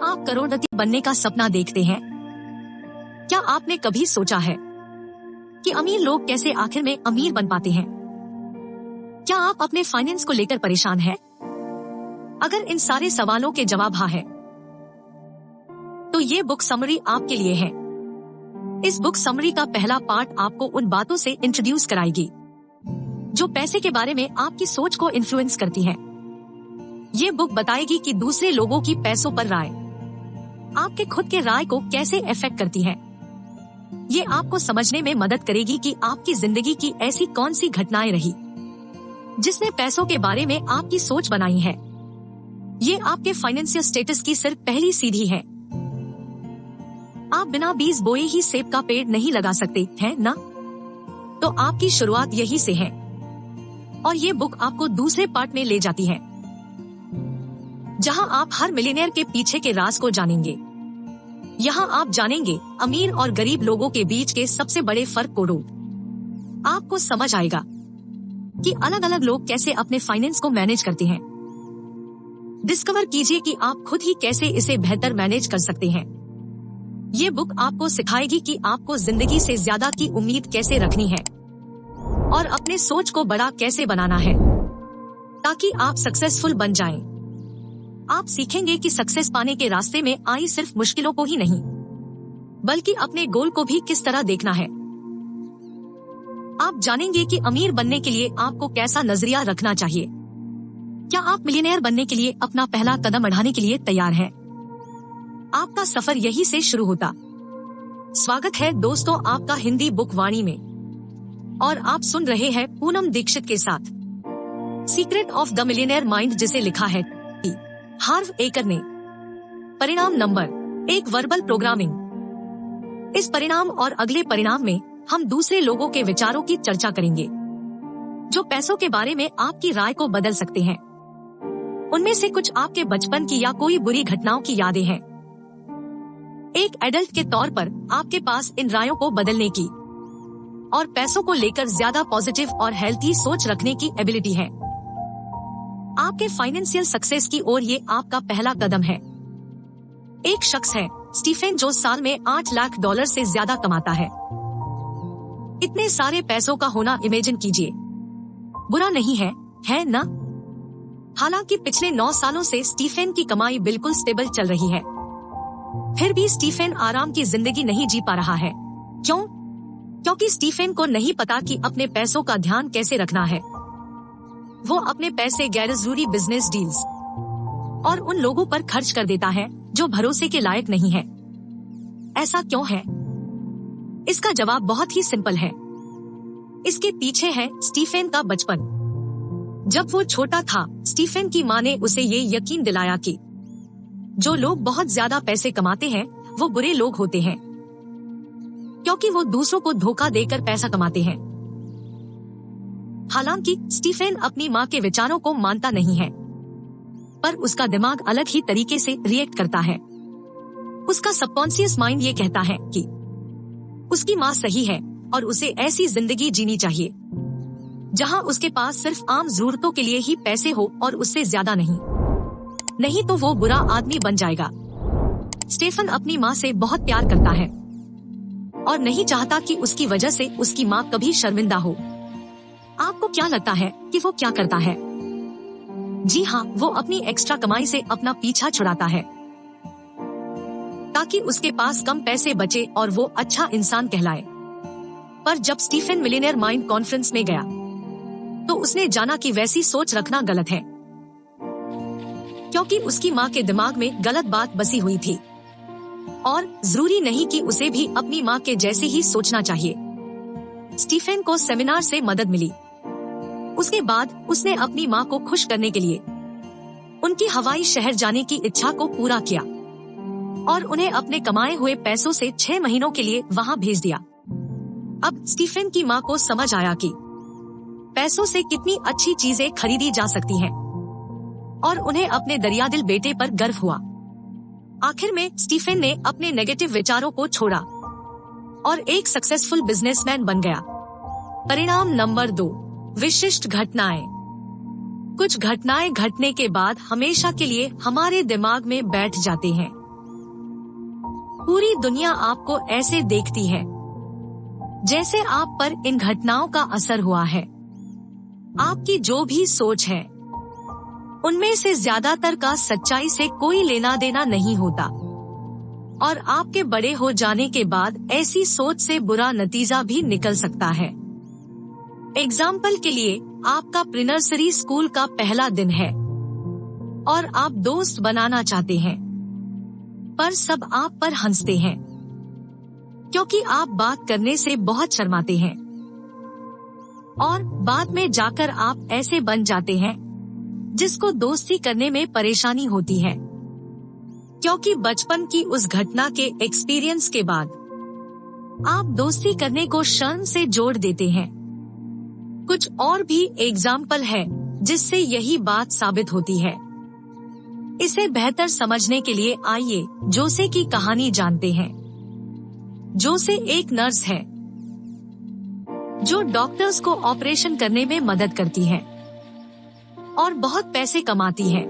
आप करोड़पति बनने का सपना देखते हैं? क्या आपने कभी सोचा है कि अमीर लोग कैसे आखिर में अमीर बन पाते हैं? क्या आप अपने फाइनेंस को लेकर परेशान हैं? अगर इन सारे सवालों के जवाब हाँ है, तो ये बुक समरी आपके लिए है। इस बुक समरी का पहला पार्ट आपको उन बातों से इंट्रोड्यूस कराएगी जो पैसे के बारे में आपकी सोच को इन्फ्लुएंस करती है। ये बुक बताएगी कि दूसरे लोगों की पैसों पर राय आपके खुद के राय को कैसे इफेक्ट करती है। ये आपको समझने में मदद करेगी कि आपकी जिंदगी की ऐसी कौन सी घटनाएं रही जिसने पैसों के बारे में आपकी सोच बनाई है। ये आपके फाइनेंशियल स्टेटस की सिर्फ पहली सीढ़ी है। आप बिना बीज बोए ही सेब का पेड़ नहीं लगा सकते हैं ना? तो आपकी शुरुआत यही से है और ये बुक आपको दूसरे पार्ट में ले जाती है जहां आप हर मिलियनेयर के पीछे के राज को जानेंगे। यहाँ आप जानेंगे अमीर और गरीब लोगों के बीच के सबसे बड़े फर्क को। आपको समझ आएगा कि अलग अलग लोग कैसे अपने फाइनेंस को मैनेज करते हैं। डिस्कवर कीजिए कि आप खुद ही कैसे इसे बेहतर मैनेज कर सकते हैं। ये बुक आपको सिखाएगी कि आपको जिंदगी से ज्यादा की उम्मीद कैसे रखनी है और अपने सोच को बड़ा कैसे बनाना है ताकि आप सक्सेसफुल बन जाएं। आप सीखेंगे कि सक्सेस पाने के रास्ते में आई सिर्फ मुश्किलों को ही नहीं बल्कि अपने गोल को भी किस तरह देखना है। आप जानेंगे कि अमीर बनने के लिए आपको कैसा नजरिया रखना चाहिए। क्या आप मिलियनेयर बनने के लिए अपना पहला कदम बढ़ाने के लिए तैयार हैं? आपका सफर यही से शुरू होता। स्वागत है दोस्तों आपका हिंदी बुक वाणी में और आप सुन रहे हैं पूनम दीक्षित के साथ secret of the millionaire mind, जिसे लिखा है हार्व एकर ने। परिणाम नंबर 1, वर्बल प्रोग्रामिंग। इस परिणाम और अगले परिणाम में हम दूसरे लोगों के विचारों की चर्चा करेंगे जो पैसों के बारे में आपकी राय को बदल सकते हैं। उनमें से कुछ आपके बचपन की या कोई बुरी घटनाओं की यादें हैं। एक एडल्ट के तौर पर आपके पास इन रायों को बदलने की और पैसों को लेकर ज्यादा पॉजिटिव और हेल्थी सोच रखने की एबिलिटी है। आपके फाइनेंशियल सक्सेस की ओर ये आपका पहला कदम है। एक शख्स है स्टीफेन जो साल में $8 लाख से ज्यादा कमाता है। इतने सारे पैसों का होना इमेजिन कीजिए, बुरा नहीं है ना? हालांकि पिछले 9 सालों से स्टीफेन की कमाई बिल्कुल स्टेबल चल रही है, फिर भी स्टीफेन आराम की जिंदगी नहीं जी पा रहा है। क्यों? क्योंकि स्टीफेन को नहीं पता कि अपने पैसों का ध्यान कैसे रखना है। वो अपने पैसे गैर जरूरी बिजनेस डील्स और उन लोगों पर खर्च कर देता है जो भरोसे के लायक नहीं है। ऐसा क्यों है? इसका जवाब बहुत ही सिंपल है। इसके पीछे है स्टीफेन का बचपन। जब वो छोटा था, स्टीफेन की माँ ने उसे ये यकीन दिलाया कि जो लोग बहुत ज्यादा पैसे कमाते हैं वो बुरे लोग होते हैं क्योंकि वो दूसरों को धोखा देकर पैसा कमाते हैं। हालांकि स्टीफेन अपनी माँ के विचारों को मानता नहीं है, पर उसका दिमाग अलग ही तरीके से रिएक्ट करता है। उसका सबकॉन्शियस माइंड ये कहता है कि उसकी माँ सही है और उसे ऐसी जिंदगी जीनी चाहिए जहाँ उसके पास सिर्फ आम जरूरतों के लिए ही पैसे हो और उससे ज्यादा नहीं तो वो बुरा आदमी बन जाएगा। स्टीफेन अपनी माँ से बहुत प्यार करता है और नहीं चाहता कि उसकी वजह से उसकी माँ कभी शर्मिंदा हो। आपको क्या लगता है कि वो क्या करता है? जी हाँ, वो अपनी एक्स्ट्रा कमाई से अपना पीछा छुड़ाता है ताकि उसके पास कम पैसे बचे और वो अच्छा इंसान कहलाए। पर जब स्टीफेन मिलियनेयर माइंड कॉन्फ्रेंस में गया तो उसने जाना कि वैसी सोच रखना गलत है क्योंकि उसकी माँ के दिमाग में गलत बात बसी हुई थी और जरूरी नहीं कि उसे भी अपनी माँ के जैसे ही सोचना चाहिए। स्टीफेन को सेमिनार से मदद मिली। उसके बाद उसने अपनी माँ को खुश करने के लिए उनकी हवाई शहर जाने की इच्छा को पूरा किया और उन्हें अपने कमाए हुए पैसों से 6 महीनों के लिए वहाँ भेज दिया। अब स्टीफेन की माँ को समझ आया कि पैसों से कितनी अच्छी चीजें खरीदी जा सकती हैं और उन्हें अपने दरियादिल बेटे पर गर्व हुआ। आखिर में स्टीफेन ने अपने नेगेटिव विचारों को छोड़ा और एक सक्सेसफुल बिजनेसमैन बन गया। परिणाम नंबर 2, विशिष्ट घटनाएं। कुछ घटनाएं घटने के बाद हमेशा के लिए हमारे दिमाग में बैठ जाते हैं। पूरी दुनिया आपको ऐसे देखती है जैसे आप पर इन घटनाओं का असर हुआ है। आपकी जो भी सोच है उनमें से ज्यादातर का सच्चाई से कोई लेना देना नहीं होता, और आपके बड़े हो जाने के बाद ऐसी सोच से बुरा नतीजा भी निकल सकता है। एग्जाम्पल के लिए, आपका प्री-नर्सरी स्कूल का पहला दिन है और आप दोस्त बनाना चाहते हैं, पर सब आप पर हंसते हैं क्योंकि आप बात करने से बहुत शर्माते हैं, और बाद में जाकर आप ऐसे बन जाते हैं जिसको दोस्ती करने में परेशानी होती है, क्योंकि बचपन की उस घटना के एक्सपीरियंस के बाद आप दोस्ती करने को शर्म से जोड़ देते हैं। कुछ और भी एग्जाम्पल है जिससे यही बात साबित होती है। इसे बेहतर समझने के लिए आइए जोसे की कहानी जानते हैं। जोसे एक नर्स है जो डॉक्टर्स को ऑपरेशन करने में मदद करती है और बहुत पैसे कमाती है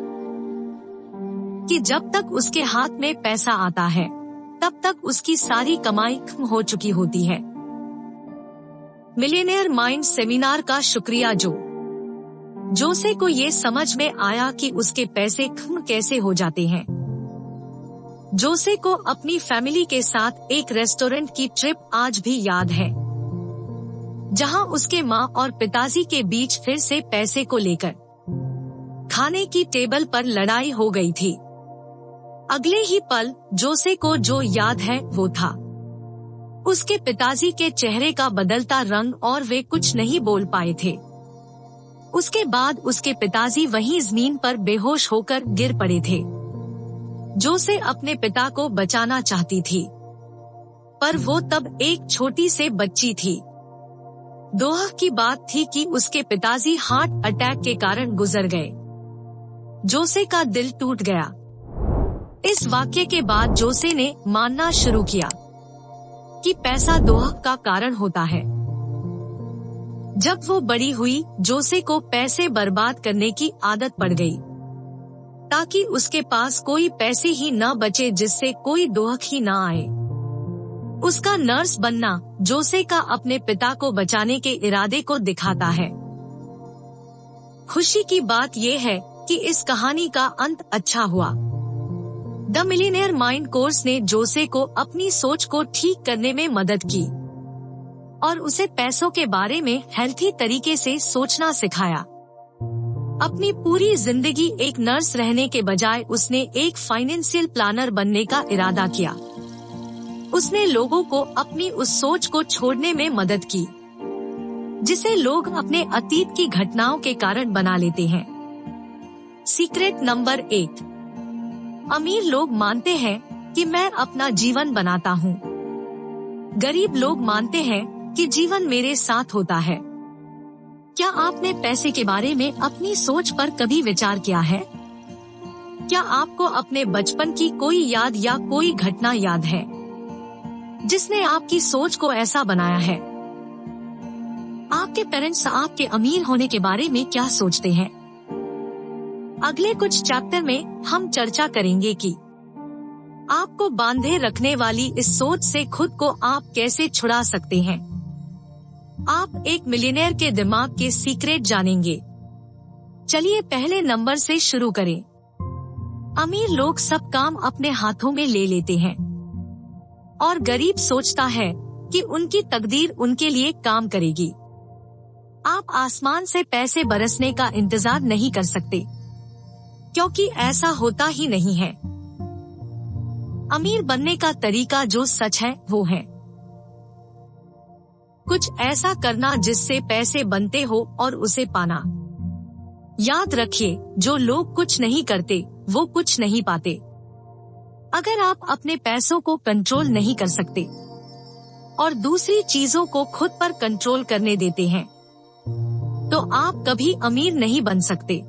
कि जब तक उसके हाथ में पैसा आता है तब तक उसकी सारी कमाई खत्म हो चुकी होती है। मिलियनेयर माइंड सेमिनार का शुक्रिया जोसे को ये समझ में आया कि उसके पैसे खत्म कैसे हो जाते हैं। जोसे को अपनी फैमिली के साथ एक रेस्टोरेंट की ट्रिप आज भी याद है, जहां उसके माँ और पिताजी के बीच फिर से पैसे को लेकर खाने की टेबल पर लड़ाई हो गई थी। अगले ही पल जोसे को जो याद है वो था उसके पिताजी के चेहरे का बदलता रंग, और वे कुछ नहीं बोल पाए थे। उसके बाद उसके पिताजी वहीं जमीन पर बेहोश होकर गिर पड़े थे। जोसे अपने पिता को बचाना चाहती थी, पर वो तब एक छोटी से बच्ची थी। दोहा की बात थी कि उसके पिताजी हार्ट अटैक के कारण गुजर गए। जोसे का दिल टूट गया। इस वाक्य के बाद जोसे ने मानना शुरू किया कि पैसा दोहा का कारण होता है। जब वो बड़ी हुई, जोसे को पैसे बर्बाद करने की आदत पड़ गई ताकि उसके पास कोई पैसे ही न बचे जिससे कोई दोहक ही न आए। उसका नर्स बनना जोसे का अपने पिता को बचाने के इरादे को दिखाता है। खुशी की बात ये है कि इस कहानी का अंत अच्छा हुआ। द मिलियनेयर माइंड कोर्स ने जोसे को अपनी सोच को ठीक करने में मदद की और उसे पैसों के बारे में हेल्थी तरीके से सोचना सिखाया। अपनी पूरी जिंदगी एक नर्स रहने के बजाय उसने एक फाइनेंशियल प्लानर बनने का इरादा किया। उसने लोगों को अपनी उस सोच को छोड़ने में मदद की जिसे लोग अपने अतीत की घटनाओं के कारण बना लेते हैं। Secret number 8। अमीर लोग मानते हैं कि मैं अपना जीवन बनाता हूँ। गरीब लोग मानते हैं कि जीवन मेरे साथ होता है। क्या आपने पैसे के बारे में अपनी सोच पर कभी विचार किया है? क्या आपको अपने बचपन की कोई याद या कोई घटना याद है जिसने आपकी सोच को ऐसा बनाया है? आपके पेरेंट्स आपके अमीर होने के बारे में क्या सोचते हैं? अगले कुछ चैप्टर में हम चर्चा करेंगे कि आपको बांधे रखने वाली इस सोच से खुद को आप कैसे छुड़ा सकते हैं। आप एक मिलियनेयर के दिमाग के सीक्रेट जानेंगे। चलिए पहले नंबर से शुरू करें। अमीर लोग सब काम अपने हाथों में ले लेते हैं और गरीब सोचता है कि उनकी तकदीर उनके लिए काम करेगी। आप आसमान से पैसे बरसने का इंतजार नहीं कर सकते क्योंकि ऐसा होता ही नहीं है। अमीर बनने का तरीका जो सच है वो है कुछ ऐसा करना जिससे पैसे बनते हो और उसे पाना। याद रखिए, जो लोग कुछ नहीं करते वो कुछ नहीं पाते। अगर आप अपने पैसों को कंट्रोल नहीं कर सकते और दूसरी चीजों को खुद पर कंट्रोल करने देते हैं तो आप कभी अमीर नहीं बन सकते।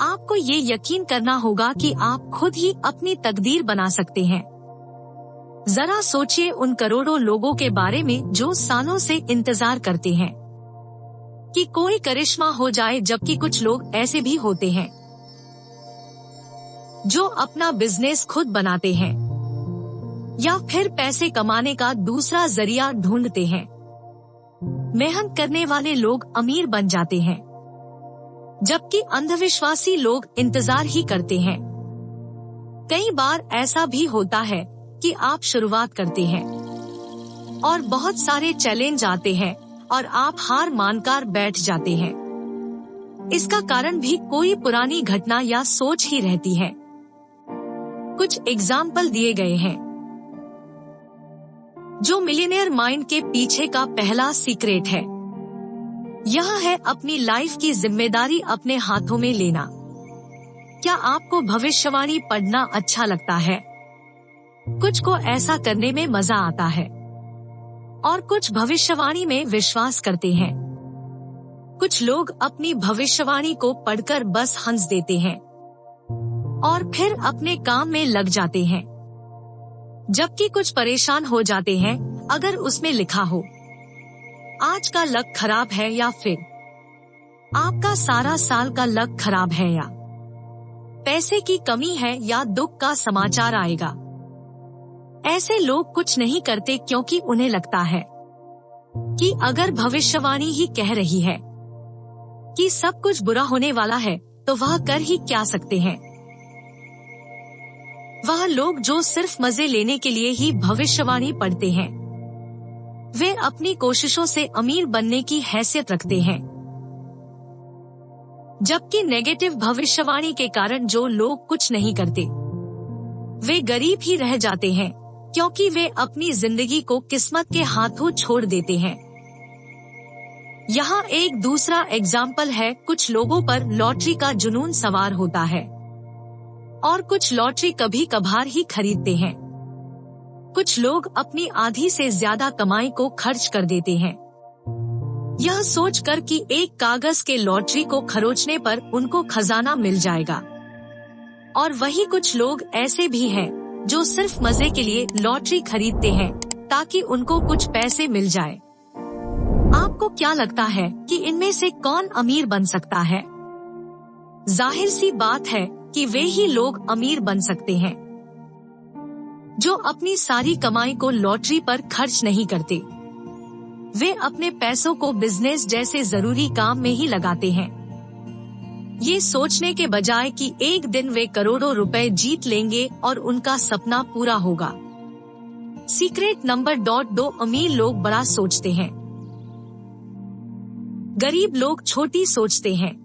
आपको ये यकीन करना होगा कि आप खुद ही अपनी तकदीर बना सकते हैं। जरा सोचिए उन करोड़ों लोगों के बारे में जो सालों से इंतजार करते हैं कि कोई करिश्मा हो जाए, जबकि कुछ लोग ऐसे भी होते हैं जो अपना बिजनेस खुद बनाते हैं या फिर पैसे कमाने का दूसरा जरिया ढूंढते हैं। मेहनत करने वाले लोग अमीर बन जाते हैं, जबकि अंधविश्वासी लोग इंतजार ही करते हैं। कई बार ऐसा भी होता है कि आप शुरुआत करते हैं और बहुत सारे चैलेंज आते हैं और आप हार मानकर बैठ जाते हैं। इसका कारण भी कोई पुरानी घटना या सोच ही रहती है। कुछ एग्जाम्पल दिए गए हैं। जो मिलियनेयर माइंड के पीछे का पहला सीक्रेट है, यह है अपनी लाइफ की जिम्मेदारी अपने हाथों में लेना। क्या आपको भविष्यवाणी पढ़ना अच्छा लगता है? कुछ को ऐसा करने में मजा आता है और कुछ भविष्यवाणी में विश्वास करते हैं। कुछ लोग अपनी भविष्यवाणी को पढ़कर बस हंस देते हैं और फिर अपने काम में लग जाते हैं, जबकि कुछ परेशान हो जाते हैं अगर उसमें लिखा हो आज का लक खराब है या फिर आपका सारा साल का लक खराब है या पैसे की कमी है या दुख का समाचार आएगा। ऐसे लोग कुछ नहीं करते क्योंकि उन्हें लगता है कि अगर भविष्यवाणी ही कह रही है कि सब कुछ बुरा होने वाला है तो वह कर ही क्या सकते हैं। वह लोग जो सिर्फ मजे लेने के लिए ही भविष्यवाणी पढ़ते हैं, वे अपनी कोशिशों से अमीर बनने की हैसियत रखते हैं, जबकि नेगेटिव भविष्यवाणी के कारण जो लोग कुछ नहीं करते वे गरीब ही रह जाते हैं, क्योंकि वे अपनी जिंदगी को किस्मत के हाथों छोड़ देते हैं। यहाँ एक दूसरा एग्जाम्पल है। कुछ लोगों पर लॉटरी का जुनून सवार होता है और कुछ लॉटरी कभी कभार ही खरीदते हैं। कुछ लोग अपनी आधी से ज्यादा कमाई को खर्च कर देते हैं, यह सोचकर कि एक कागज के लॉटरी को खरोचने पर उनको खजाना मिल जाएगा। और वही कुछ लोग ऐसे भी हैं जो सिर्फ मजे के लिए लॉटरी खरीदते हैं ताकि उनको कुछ पैसे मिल जाए। आपको क्या लगता है कि इनमें से कौन अमीर बन सकता है? जाहिर सी बात है कि वे ही लोग अमीर बन सकते हैं जो अपनी सारी कमाई को लॉटरी पर खर्च नहीं करते। वे अपने पैसों को बिजनेस जैसे जरूरी काम में ही लगाते हैं, ये सोचने के बजाय कि एक दिन वे करोड़ों रुपए जीत लेंगे और उनका सपना पूरा होगा। सीक्रेट नंबर 2, अमीर लोग बड़ा सोचते हैं, गरीब लोग छोटी सोचते हैं।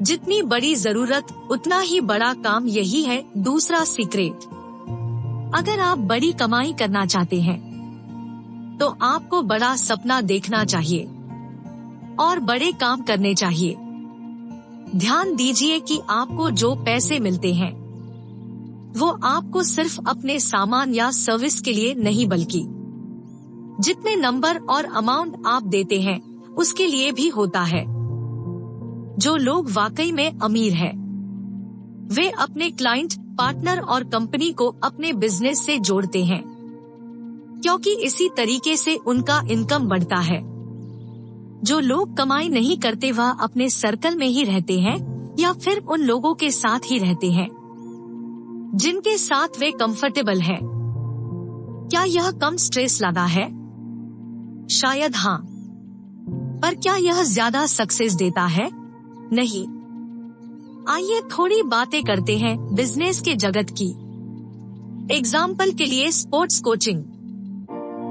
जितनी बड़ी जरूरत उतना ही बड़ा काम, यही है दूसरा सीक्रेट। अगर आप बड़ी कमाई करना चाहते हैं तो आपको बड़ा सपना देखना चाहिए और बड़े काम करने चाहिए। ध्यान दीजिए कि आपको जो पैसे मिलते हैं वो आपको सिर्फ अपने सामान या सर्विस के लिए नहीं, बल्कि जितने नंबर और अमाउंट आप देते हैं उसके लिए भी होता है। जो लोग वाकई में अमीर हैं, वे अपने क्लाइंट, पार्टनर और कंपनी को अपने बिजनेस से जोड़ते हैं, क्योंकि इसी तरीके से उनका इनकम बढ़ता है। जो लोग कमाई नहीं करते वह अपने सर्कल में ही रहते हैं या फिर उन लोगों के साथ ही रहते हैं जिनके साथ वे कंफर्टेबल हैं। क्या यह कम स्ट्रेस लाता है? शायद हाँ, पर क्या यह ज्यादा सक्सेस देता है? नहीं। आइए थोड़ी बातें करते हैं बिजनेस के जगत की। एग्जाम्पल के लिए स्पोर्ट्स कोचिंग।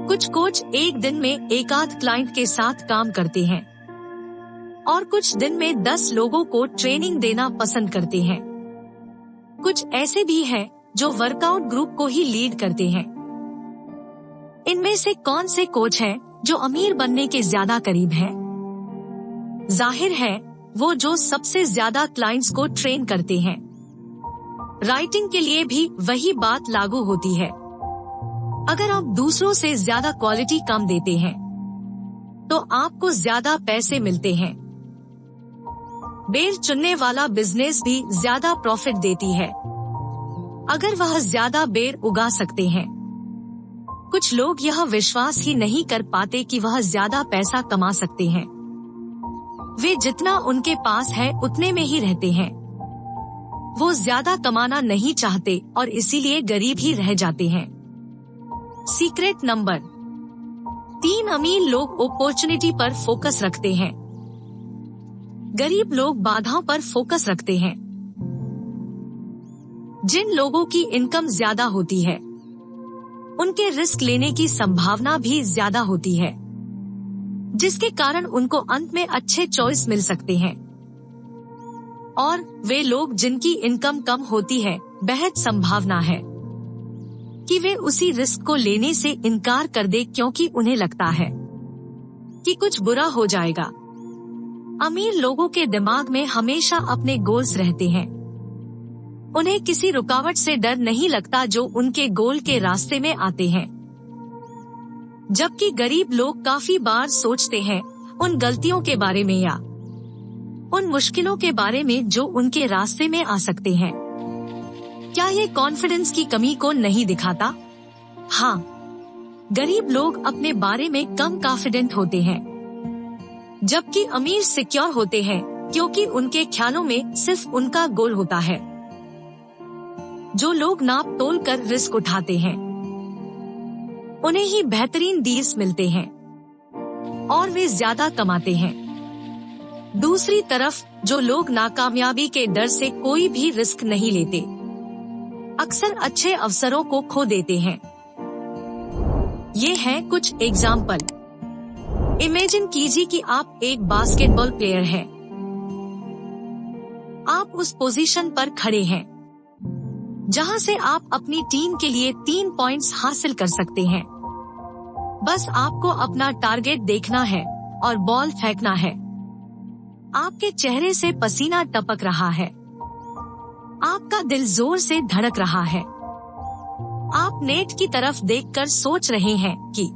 कुछ कोच एक दिन में एक आध क्लाइंट के साथ काम करते हैं और कुछ दिन में 10 लोगों को ट्रेनिंग देना पसंद करते हैं। कुछ ऐसे भी हैं जो वर्कआउट ग्रुप को ही लीड करते हैं। इनमें से कौन से कोच हैं जो अमीर बनने के ज्यादा करीब हैं? जाहिर है वो जो सबसे ज्यादा क्लाइंट्स को ट्रेन करते हैं। राइटिंग के लिए भी वही बात लागू होती है। अगर आप दूसरों से ज्यादा क्वालिटी कम देते हैं तो आपको ज्यादा पैसे मिलते हैं। बेर चुनने वाला बिजनेस भी ज्यादा प्रॉफिट देती है अगर वह ज्यादा बेर उगा सकते हैं। कुछ लोग यह विश्वास ही नहीं कर पाते कि वह ज्यादा पैसा कमा सकते हैं। वे जितना उनके पास है उतने में ही रहते हैं। वो ज्यादा कमाना नहीं चाहते और इसीलिए गरीब ही रह जाते हैं। सीक्रेट नंबर 3, अमीर लोग अपॉर्चुनिटी पर फोकस रखते हैं। गरीब लोग बाधाओं पर फोकस रखते हैं। जिन लोगों की इनकम ज्यादा होती है उनके रिस्क लेने की संभावना भी ज्यादा होती है, जिसके कारण उनको अंत में अच्छे चॉइस मिल सकते हैं। और वे लोग जिनकी इनकम कम होती है, बेहद संभावना है कि वे उसी रिस्क को लेने से इनकार कर दे, क्योंकि उन्हें लगता है कि कुछ बुरा हो जाएगा। अमीर लोगों के दिमाग में हमेशा अपने गोल्स रहते हैं। उन्हें किसी रुकावट से डर नहीं लगता जो उनके गोल के रास्ते में आते हैं। जबकि गरीब लोग काफी बार सोचते हैं उन गलतियों के बारे में या उन मुश्किलों के बारे में जो उनके रास्ते में आ सकते हैं। क्या ये कॉन्फिडेंस की कमी को नहीं दिखाता? हाँ, गरीब लोग अपने बारे में कम कॉन्फिडेंट होते हैं, जबकि अमीर सिक्योर होते हैं, क्योंकि उनके ख्यालों में सिर्फ उनका गोल होता है। जो लोग नाप तोल कर रिस्क उठाते हैं उन्हें ही बेहतरीन डील्स मिलते हैं और वे ज्यादा कमाते हैं। दूसरी तरफ जो लोग नाकामयाबी के डर से कोई भी रिस्क नहीं लेते, अक्सर अच्छे अवसरों को खो देते हैं। ये हैं कुछ एग्जाम्पल। इमेजिन कीजिए कि आप एक बास्केटबॉल प्लेयर हैं। आप उस पोजीशन पर खड़े हैं जहां से आप अपनी टीम के लिए 3 पॉइंट्स हासिल कर सकते हैं। बस आपको अपना टारगेट देखना है और बॉल फेंकना है। आपके चेहरे से पसीना टपक रहा है। आपका दिल जोर से धड़क रहा है। आप नेट की तरफ देखकर सोच रहे हैं कि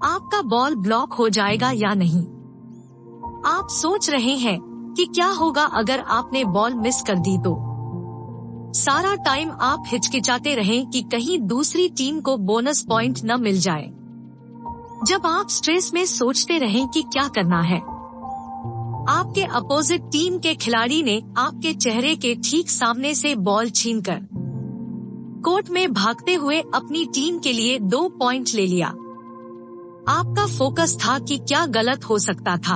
आपका बॉल ब्लॉक हो जाएगा या नहीं। आप सोच रहे हैं कि क्या होगा अगर आपने बॉल मिस कर दी तो। सारा टाइम आप हिचकिचाते रहें कि कहीं दूसरी टीम को बोनस पॉइंट न मिल जाए। जब आप स्ट्रेस में सोचते रहें कि क्या करना है, आपके अपोजिट टीम के खिलाड़ी ने आपके चेहरे के ठीक सामने से बॉल छीनकर कोर्ट में भागते हुए अपनी टीम के लिए 2 पॉइंट ले लिया। आपका फोकस था कि क्या गलत हो सकता था।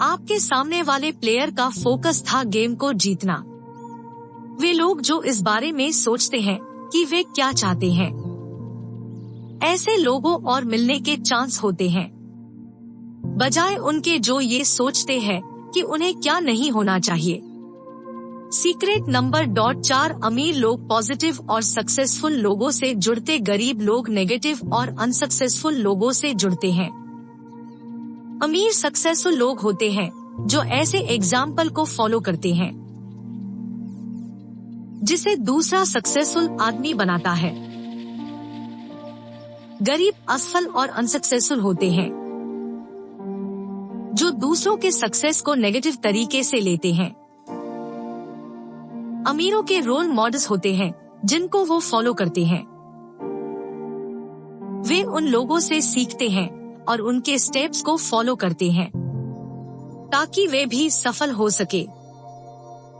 आपके सामने वाले प्लेयर का फोकस था गेम को जीतना। वे लोग जो इस बारे में सोचते हैं कि वे क्या चाहते हैं, ऐसे लोगों और मिलने के चांस होते हैं, बजाय उनके जो ये सोचते हैं कि उन्हें क्या नहीं होना चाहिए। सीक्रेट नंबर 4, अमीर लोग पॉजिटिव और सक्सेसफुल लोगों से जुड़ते, गरीब लोग नेगेटिव और अनसक्सेसफुल लोगों से जुड़ते हैं। अमीर सक्सेसफुल लोग होते हैं जो ऐसे एग्जाम्पल को फॉलो करते हैं जिसे दूसरा सक्सेसफुल आदमी बनाता है। गरीब असफल और अनसक्सेसफुल होते हैं जो दूसरों के सक्सेस को नेगेटिव तरीके से लेते हैं। अमीरों के रोल मॉडल्स होते हैं जिनको वो फॉलो करते हैं। वे उन लोगों से सीखते हैं और उनके स्टेप्स को फॉलो करते हैं ताकि वे भी सफल हो सके।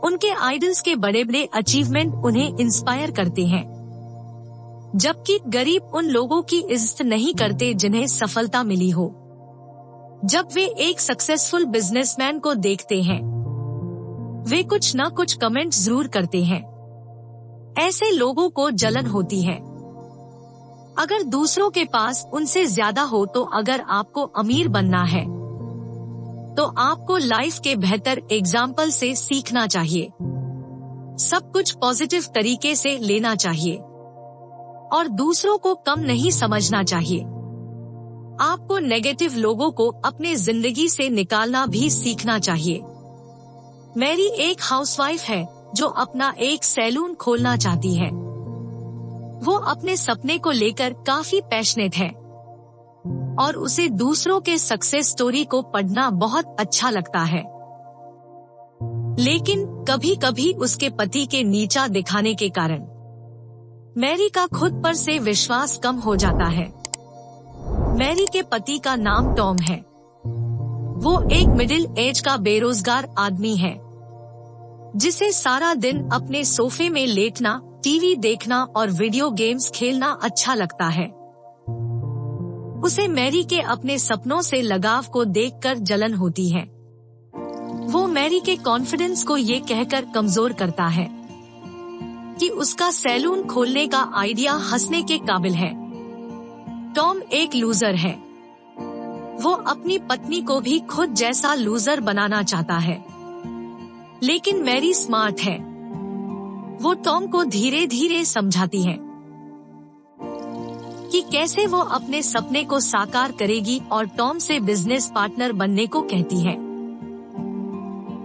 उनके आइडल्स के बड़े बड़े अचीवमेंट उन्हें इंस्पायर करते हैं, जबकि गरीब उन लोगों की इज्जत नहीं करते जिन्हें सफलता मिली हो। जब वे एक सक्सेसफुल बिजनेसमैन को देखते हैं, वे कुछ न कुछ कमेंट जरूर करते हैं। ऐसे लोगों को जलन होती है। अगर दूसरों के पास उनसे ज्यादा हो तो अगर आपको अमीर बनना है तो आपको लाइफ के बेहतर एग्जाम्पल से सीखना चाहिए। सब कुछ पॉजिटिव तरीके से लेना चाहिए और दूसरों को कम नहीं समझना चाहिए। आपको नेगेटिव लोगों को अपने जिंदगी से निकालना भी सीखना चाहिए। मैरी एक हाउसवाइफ है जो अपना एक सैलून खोलना चाहती है। वो अपने सपने को लेकर काफी पैशनेट है और उसे दूसरों के सक्सेस स्टोरी को पढ़ना बहुत अच्छा लगता है। लेकिन कभी कभी उसके पति के नीचा दिखाने के कारण मैरी का खुद पर से विश्वास कम हो जाता है। मैरी के पति का नाम टॉम है। वो एक मिडिल एज का बेरोजगार आदमी है जिसे सारा दिन अपने सोफे में लेटना, टीवी देखना और वीडियो गेम्स खेलना अच्छा लगता है। उसे मैरी के अपने सपनों से लगाव को देखकर जलन होती है। वो मैरी के कॉन्फिडेंस को ये कहकर कमजोर करता है कि उसका सैलून खोलने का आइडिया हंसने के काबिल है। टॉम एक लूजर है। वो अपनी पत्नी को भी खुद जैसा लूजर बनाना चाहता है, लेकिन मैरी स्मार्ट है। वो टॉम को धीरे धीरे समझाती है कि कैसे वो अपने सपने को साकार करेगी और टॉम से बिजनेस पार्टनर बनने को कहती है।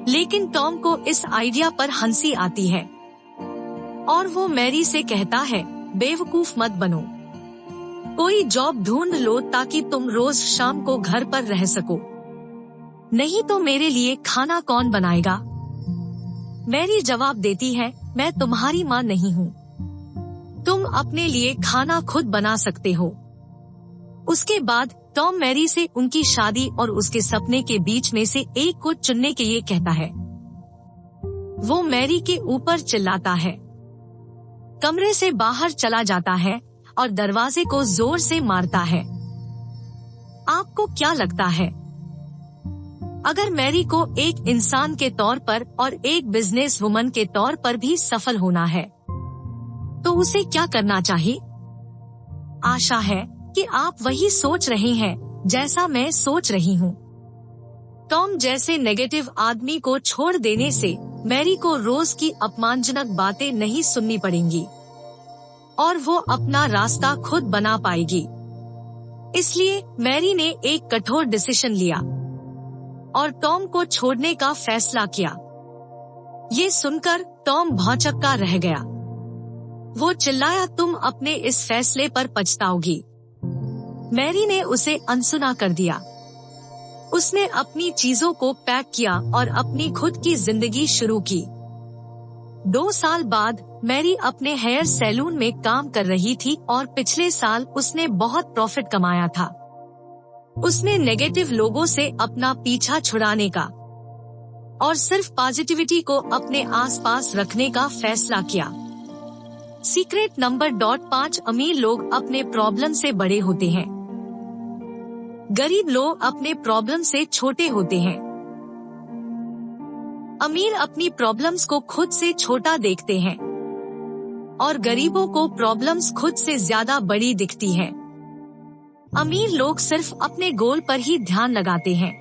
लेकिन टॉम को इस आइडिया पर हंसी आती है और वो मैरी से कहता है, बेवकूफ मत बनो, कोई जॉब ढूंढ लो ताकि तुम रोज शाम को घर पर रह सको, नहीं तो मेरे लिए खाना कौन बनाएगा। मैरी जवाब देती है, मैं तुम्हारी माँ नहीं हूँ, तुम अपने लिए खाना खुद बना सकते हो। उसके बाद टॉम मैरी से उनकी शादी और उसके सपने के बीच में से एक को चुनने के लिए कहता है। वो मैरी के ऊपर चिल्लाता है, कमरे से बाहर चला जाता है और दरवाजे को जोर से मारता है। आपको क्या लगता है, अगर मैरी को एक इंसान के तौर पर और एक बिजनेस वुमन के तौर पर भी सफल होना है तो उसे क्या करना चाहिए? आशा है कि आप वही सोच रहे हैं जैसा मैं सोच रही हूँ। टॉम जैसे नेगेटिव आदमी को छोड़ देने से मैरी को रोज की अपमानजनक बातें नहीं सुननी पड़ेंगी और वो अपना रास्ता खुद बना पाएगी। इसलिए मैरी ने एक कठोर डिसीजन लिया और टॉम को छोड़ने का फैसला किया। ये सुनकर टॉम भौंचक्का रह गया। वो चिल्लाया, तुम अपने इस फैसले पर पछताओगी। मैरी ने उसे अनसुना कर दिया। उसने अपनी चीजों को पैक किया और अपनी खुद की जिंदगी शुरू की। 2 साल बाद मैरी अपने हेयर सैलून में काम कर रही थी और पिछले साल उसने बहुत प्रॉफिट कमाया था। उसने नेगेटिव लोगों से अपना पीछा छुड़ाने का और सिर्फ पॉजिटिविटी को अपने आसपास रखने का फैसला किया। सीक्रेट नंबर 5 अमीर लोग अपने प्रॉब्लम से बड़े होते हैं, गरीब लोग अपने प्रॉब्लम से छोटे होते हैं। अमीर अपनी प्रॉब्लम्स को खुद से छोटा देखते हैं और गरीबों को प्रॉब्लम्स खुद से ज्यादा बड़ी दिखती है। अमीर लोग सिर्फ अपने गोल पर ही ध्यान लगाते हैं,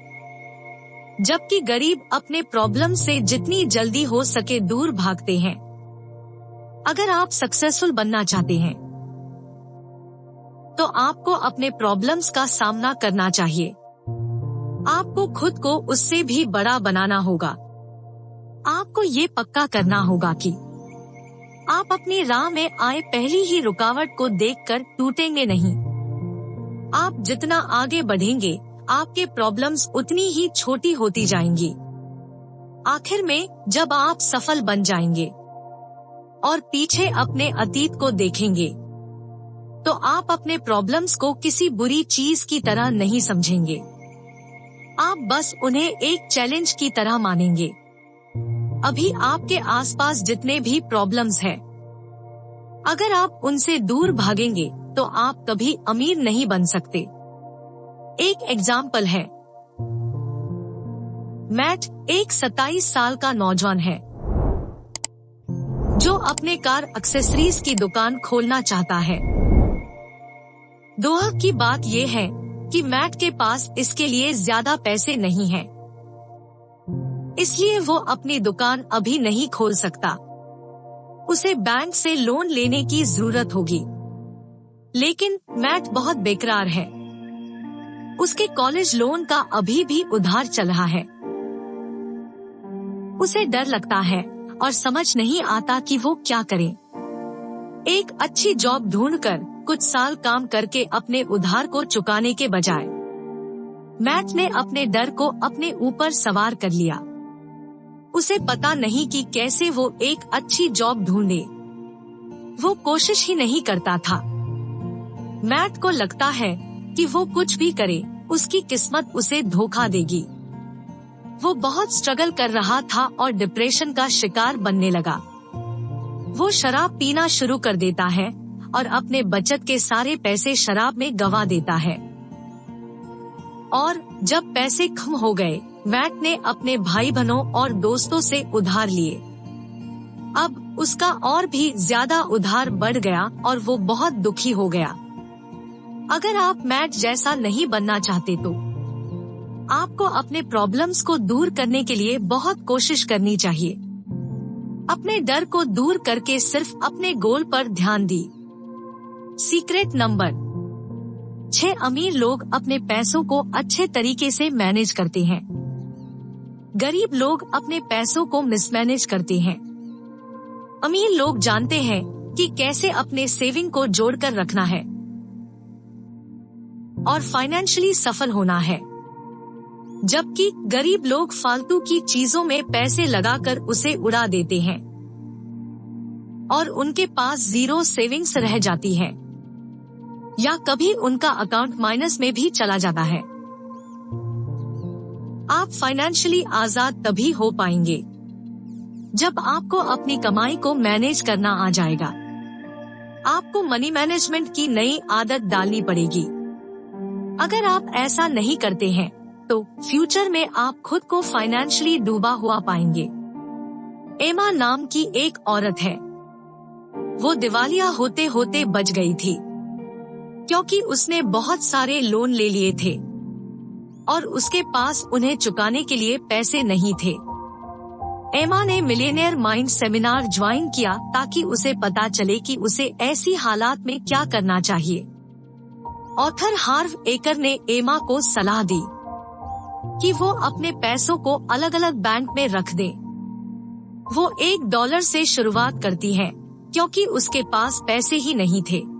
जबकि गरीब अपने प्रॉब्लम से जितनी जल्दी हो सके दूर भागते हैं। अगर आप सक्सेसफुल बनना चाहते हैं तो आपको अपने प्रॉब्लम्स का सामना करना चाहिए। आपको खुद को उससे भी बड़ा बनाना होगा। आपको ये पक्का करना होगा कि आप अपनी राह में आए पहली ही रुकावट को देखकर टूटेंगे नहीं। आप जितना आगे बढ़ेंगे, आपके प्रॉब्लम्स उतनी ही छोटी होती जाएंगी। आखिर में जब आप सफल बन जाएंगे और पीछे अपने अतीत को देखेंगे, तो आप अपने प्रॉब्लम्स को किसी बुरी चीज की तरह नहीं समझेंगे। आप बस उन्हें एक चैलेंज की तरह मानेंगे। अभी आपके आसपास जितने भी प्रॉब्लम्स हैं, अगर आप उनसे दूर भागेंगे तो आप कभी अमीर नहीं बन सकते। एक एग्जाम्पल है, मैट एक 27 साल का नौजवान है जो अपने कार एक्सेसरीज की दुकान खोलना चाहता है। दुख की बात यह है कि मैट के पास इसके लिए ज्यादा पैसे नहीं हैं, इसलिए वो अपनी दुकान अभी नहीं खोल सकता। उसे बैंक से लोन लेने की जरूरत होगी, लेकिन मैट बहुत बेकरार है। उसके कॉलेज लोन का अभी भी उधार चल रहा है। उसे डर लगता है और समझ नहीं आता कि वो क्या करे। एक अच्छी जॉब ढूंढकर कुछ साल काम करके अपने उधार को चुकाने के बजाय मैट ने अपने डर को अपने ऊपर सवार कर लिया। उसे पता नहीं कि कैसे वो एक अच्छी जॉब ढूंढे। वो कोशिश ही नहीं करता था। मैट को लगता है कि वो कुछ भी करे, उसकी किस्मत उसे धोखा देगी। वो बहुत स्ट्रगल कर रहा था और डिप्रेशन का शिकार बनने लगा। वो शराब पीना शुरू कर देता है और अपने बचत के सारे पैसे शराब में गंवा देता है। और जब पैसे खत्म हो गए, मैट ने अपने भाई बहनों और दोस्तों से उधार लिए। अब उसका और भी ज्यादा उधार बढ़ गया और वो बहुत दुखी हो गया। अगर आप मैट जैसा नहीं बनना चाहते तो आपको अपने प्रॉब्लम्स को दूर करने के लिए बहुत कोशिश करनी चाहिए। अपने डर को दूर करके सिर्फ अपने गोल पर ध्यान दी। सीक्रेट नंबर 6, अमीर लोग अपने पैसों को अच्छे तरीके से मैनेज करते हैं। गरीब लोग अपने पैसों को मिसमैनेज करते हैं। अमीर लोग जानते हैं कि कैसे अपने सेविंग को जोड़कर रखना है और फाइनेंशियली सफल होना है, जबकि गरीब लोग फालतू की चीजों में पैसे लगाकर उसे उड़ा देते हैं और उनके पास जीरो सेविंग्स रह जाती है या कभी उनका अकाउंट माइनस में भी चला जाता है। आप फाइनेंशियली आजाद तभी हो पाएंगे जब आपको अपनी कमाई को मैनेज करना आ जाएगा। आपको मनी मैनेजमेंट की नई आदत डालनी पड़ेगी। अगर आप ऐसा नहीं करते हैं तो फ्यूचर में आप खुद को फाइनेंशियली डूबा हुआ पाएंगे। एमा नाम की एक औरत है। वो दिवालिया होते होते बच गई थी क्योंकि उसने बहुत सारे लोन ले लिए थे और उसके पास उन्हें चुकाने के लिए पैसे नहीं थे। एमा ने मिलियनेयर माइंड सेमिनार ज्वाइन किया ताकि उसे पता चले कि उसे ऐसी हालात में क्या करना चाहिए। ऑथर हार्व एकर ने एमा को सलाह दी कि वो अपने पैसों को अलग अलग बैंक में रख दे। वो $1 से शुरुआत करती है क्योंकि उसके पास पैसे ही नहीं थे।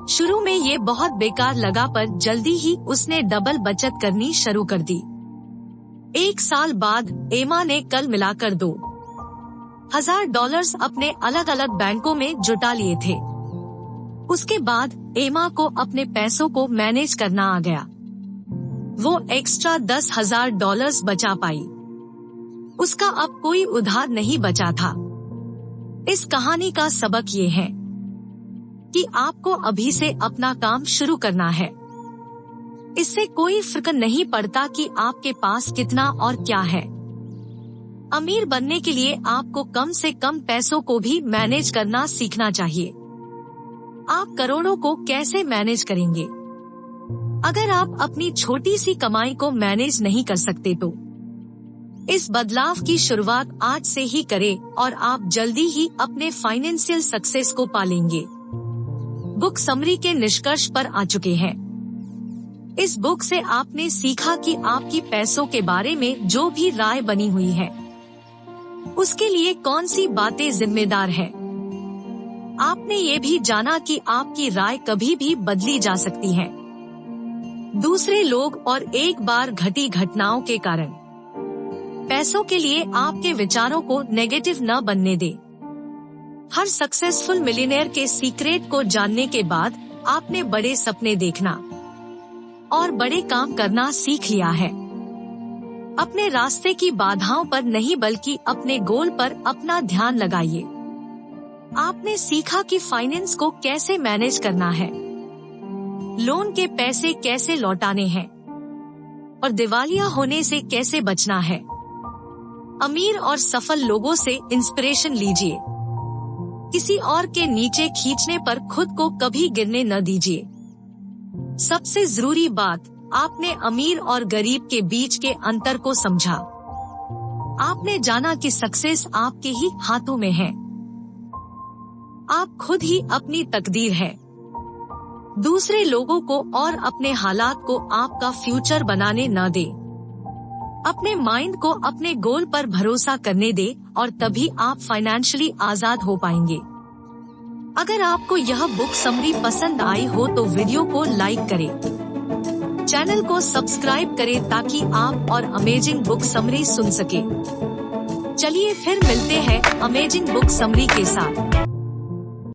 शुरू में ये बहुत बेकार लगा पर जल्दी ही उसने डबल बचत करनी शुरू कर दी। 1 साल बाद एमा ने कल मिलाकर $2,000 अपने अलग अलग बैंकों में जुटा लिए थे। उसके बाद एमा को अपने पैसों को मैनेज करना आ गया। वो एक्स्ट्रा $10,000 बचा पाई। उसका अब कोई उधार नहीं बचा था। इस कहानी का सबक ये है कि आपको अभी से अपना काम शुरू करना है। इससे कोई फर्क नहीं पड़ता कि आपके पास कितना और क्या है। अमीर बनने के लिए आपको कम से कम पैसों को भी मैनेज करना सीखना चाहिए। आप करोड़ों को कैसे मैनेज करेंगे? अगर आप अपनी छोटी सी कमाई को मैनेज नहीं कर सकते तो इस बदलाव की शुरुआत आज से ही करें और आप जल्दी ही अपने फाइनेंशियल सक्सेस को पालेंगे। बुक समरी के निष्कर्ष पर आ चुके हैं। इस बुक से आपने सीखा कि आपकी पैसों के बारे में जो भी राय बनी हुई है उसके लिए कौन सी बातें जिम्मेदार है। आपने ये भी जाना कि आपकी राय कभी भी बदली जा सकती है दूसरे लोग और एक बार घटी घटनाओं के कारण। पैसों के लिए आपके विचारों को नेगेटिव न बनने दे। हर सक्सेसफुल मिलियनेयर के सीक्रेट को जानने के बाद आपने बड़े सपने देखना और बड़े काम करना सीख लिया है। अपने रास्ते की बाधाओं पर नहीं बल्कि अपने गोल पर अपना ध्यान लगाइए। आपने सीखा कि फाइनेंस को कैसे मैनेज करना है, लोन के पैसे कैसे लौटाने हैं और दिवालिया होने से कैसे बचना है। अमीर और सफल लोगों से इंस्पिरेशन लीजिए। किसी और के नीचे खींचने पर खुद को कभी गिरने न दीजिए। सबसे जरूरी बात, आपने अमीर और गरीब के बीच के अंतर को समझा। आपने जाना कि सक्सेस आपके ही हाथों में है। आप खुद ही अपनी तकदीर है। दूसरे लोगों को और अपने हालात को आपका फ्यूचर बनाने न दे। अपने माइंड को अपने गोल पर भरोसा करने दे और तभी आप फाइनेंशियली आजाद हो पाएंगे। अगर आपको यह बुक समरी पसंद आई हो तो वीडियो को लाइक करें, चैनल को सब्सक्राइब करें ताकि आप और अमेजिंग बुक समरी सुन सके। चलिए फिर मिलते हैं अमेजिंग बुक समरी के साथ।